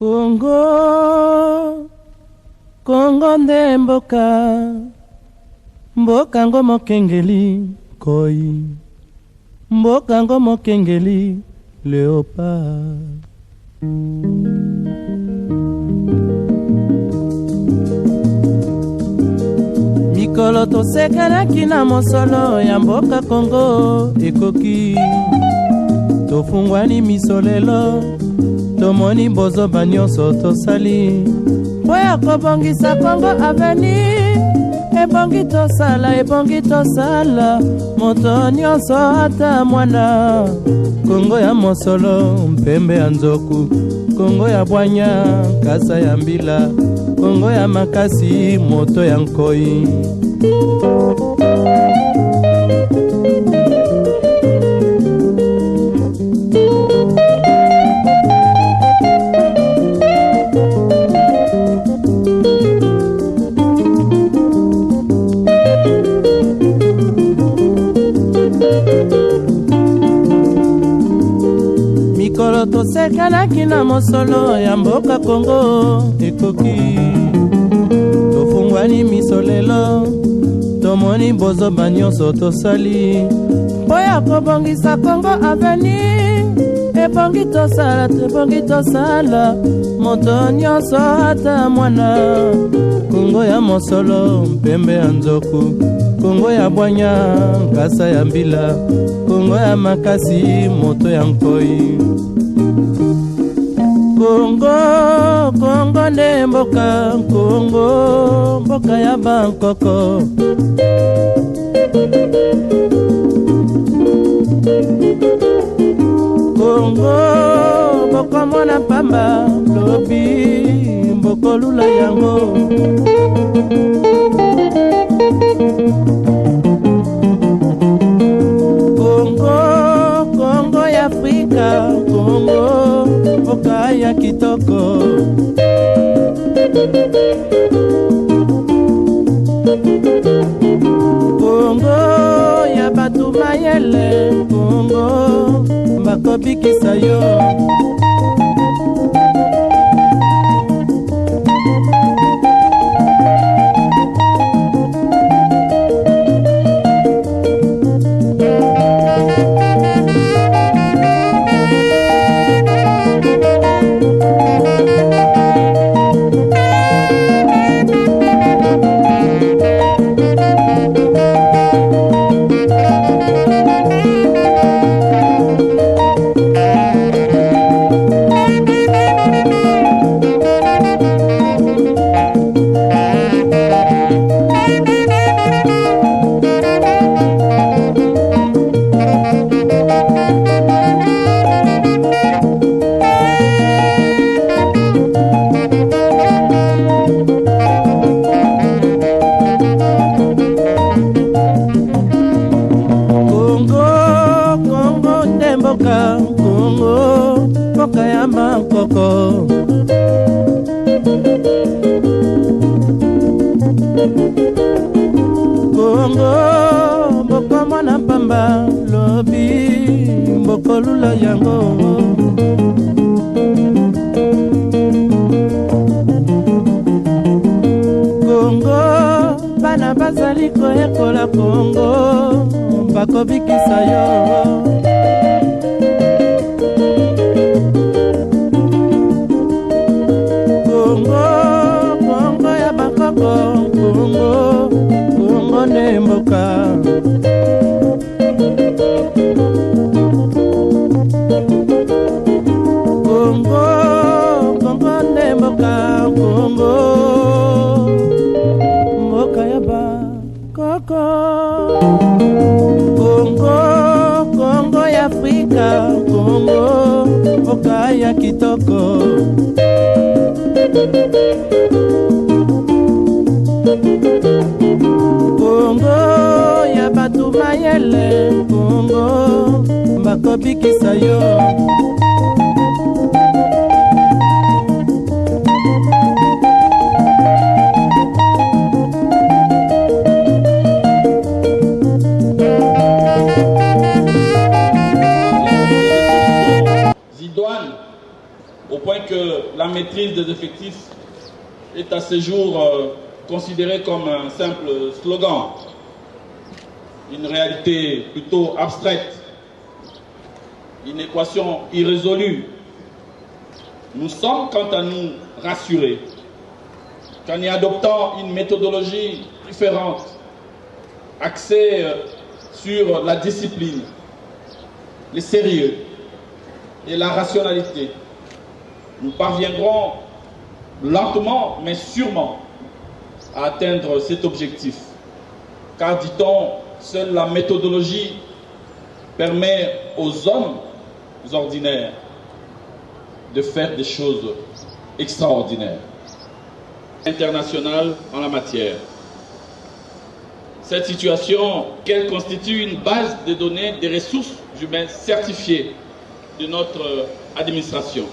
Kongo, Kongo nde mboka, mboka ngo mokengeli koi, mboka ngo mokengeli léopard. Mikolo tosekelaki na mosolo ya mboka Kongo ekoki, tofungwani misolelo tomoni bozoba nyonso tosali mpo ya kobongisa Kongo Avenir. Ebongi tosala moto nyonso ata mwana. Kongo ya mosolo mpembe ya nzoku, Kongo ya bwanya kasa ya mbila, Kongo ya makasi moto ya nkoi. Mikolo tosekanaki na mosolo ya mboka Kongo ekoki, tofungwani misolelo tomoni bozoba nyonso tosali mpo ya kobongisa Kongo Avenir. Ebongi tosala moto nyonso ata mwana. Kongo ya mosolo mpembe ya nzoku, Kongo ya bwanya kasa ya mbila, Kongo ya makasi moto ya nkoi. Kongo nde mboka, Kongo mboka ya bankoko. Kongo mboko mona pamba lobi mboko lula yango. Kongo ya Afrika, Kongo mboka ya kitoko. Kongo ya batu mayele, Kongo bakobikisa yo. Kongo mboka ya bankoko. Kongo mboko mwana pamba lobi mboko lula yango. Kongo bana bazali koyekola, Kongo bakobikisa yo. Kongo ya bakoko, Kongo nde mboka. Kongo nde mboka, Kongo mboka ya bakoko. Kongo ya Afrika, Kongo mboka ya kitoko. Kongo ya batu mayele, Kongo bakobikisa yo. Zidouane, au point que la maîtrise des effectifs est à ce jour considérée comme un simple slogan, une réalité plutôt abstraite, une équation irrésolue. Nous sommes quant à nous rassurés qu'en y adoptant une méthodologie différente, axée sur la discipline, le sérieux et la rationalité, nous parviendrons lentement mais sûrement à atteindre cet objectif. Car, dit-on, seule la méthodologie permet aux hommes ordinaires de faire des choses extraordinaires. Internationale en la matière. Cette situation, qu'elle constitue une base de données des ressources humaines certifiées de notre administration.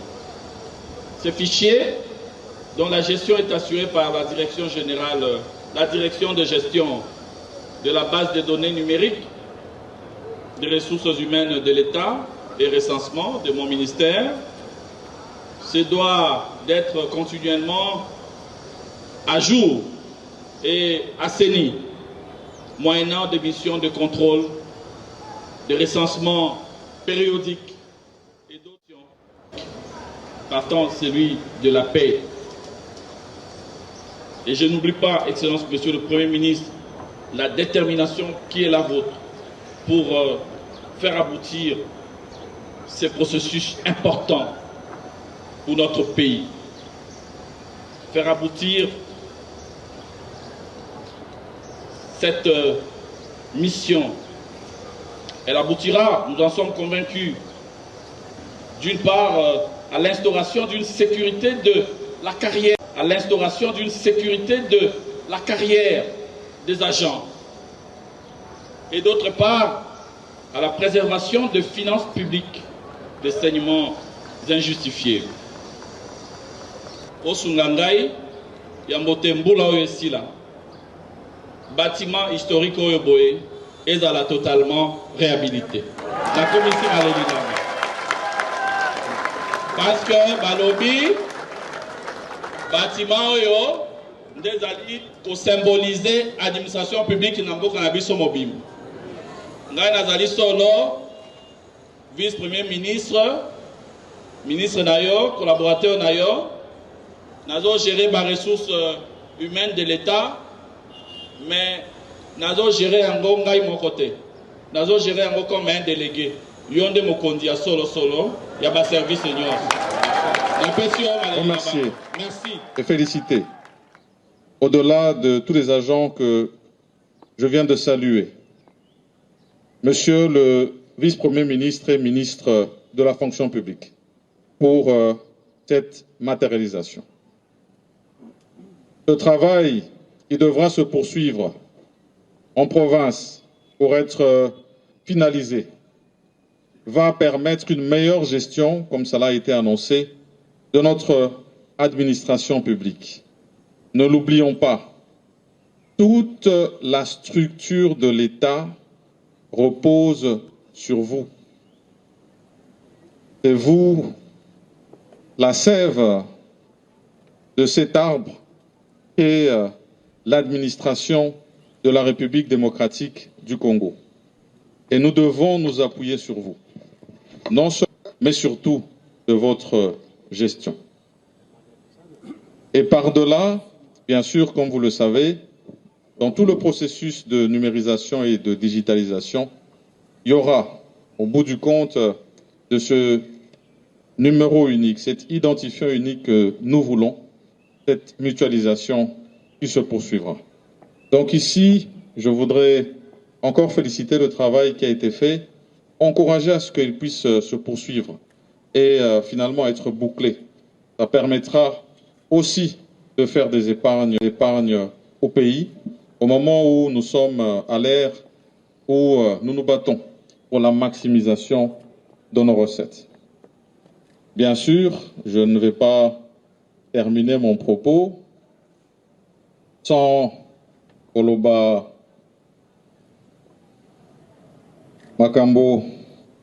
Ce fichier, dont la gestion est assurée par la direction générale, la direction de gestion de la base de données numériques des ressources humaines de l'État et recensement de mon ministère, se doit d'être continuellement à jour et assaini, moyennant des missions de contrôle, de recensement périodique et d'autres, partant celui de la paix. Et je n'oublie pas, Excellence, Monsieur le Premier ministre, la détermination qui est la vôtre pour faire aboutir ces processus importants pour notre pays. Faire aboutir cette mission. Elle aboutira, nous en sommes convaincus, d'une part à l'instauration d'une sécurité de la carrière, à l'instauration d'une sécurité de la carrière des agents, et d'autre part à la préservation de finances publiques, des saignements injustifiés. Au Sungangai, Yambotembula Oyesila, bâtiment historique Oyoboé, est totalement réhabilité. La commission a l'évidence. Parce que Balobi, bâtiment Oyo, des alliés pour symboliser l'administration publique qui n'a pas cannabis au mobile. Ngai Nazali Solo, vice-premier ministre, ministre Nayo, collaborateur Nayo, Nazo gérer les ressources humaines de l'État, mais Nazo gérer un ngai mon côté. Nazo gérer un comme un délégué. Yonde Mokondia solo, il y a un service senior. Remercier. Merci. Et féliciter. Au-delà de tous les agents que je viens de saluer, Monsieur le vice-premier ministre et ministre de la fonction publique, pour cette matérialisation. Le travail qui devra se poursuivre en province pour être finalisé va permettre une meilleure gestion, comme cela a été annoncé, de notre administration publique. Ne l'oublions pas, toute la structure de l'État repose sur vous. C'est vous, la sève de cet arbre qu'est l'administration de la République démocratique du Congo. Et nous devons nous appuyer sur vous, non seulement, mais surtout de votre gestion. Et par-delà, bien sûr, comme vous le savez, dans tout le processus de numérisation et de digitalisation, il y aura, au bout du compte, de ce numéro unique, cet identifiant unique que nous voulons, cette mutualisation qui se poursuivra. Donc ici, je voudrais encore féliciter le travail qui a été fait, encourager à ce qu'il puisse se poursuivre et finalement être bouclé. Ça permettra aussi de faire des épargnes au pays, au moment où nous sommes à l'ère où nous nous battons pour la maximisation de nos recettes. Bien sûr, je ne vais pas terminer mon propos sans Koloba Makambo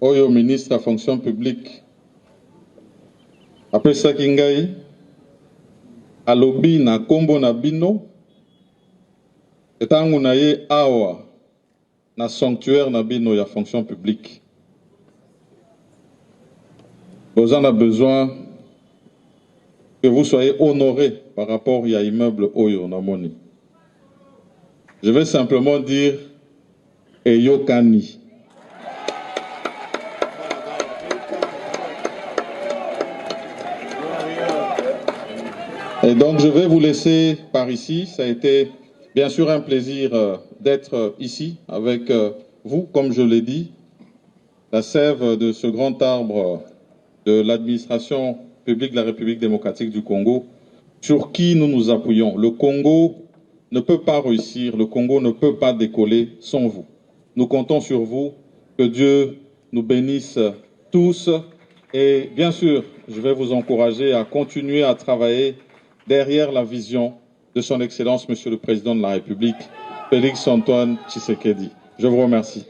Oyo, ministre de la fonction publique. Après ça, Kingai, alobi na kombo na bino etangu na ye awa na sanctuaire na bino ya fonction publique. Vous en avez besoin que vous soyez honorés par rapport à l'immeuble Oyo Namoni. Je vais simplement dire Eyokani. Et donc je vais vous laisser par ici. Ça a été bien sûr un plaisir d'être ici avec vous, comme je l'ai dit. La sève de ce grand arbre de l'administration publique de la République démocratique du Congo, sur qui nous nous appuyons. Le Congo ne peut pas réussir, le Congo ne peut pas décoller sans vous. Nous comptons sur vous, que Dieu nous bénisse tous. Et bien sûr, je vais vous encourager à continuer à travailler derrière la vision de son Excellence, Monsieur le Président de la République, Félix Antoine Tshisekedi. Je vous remercie.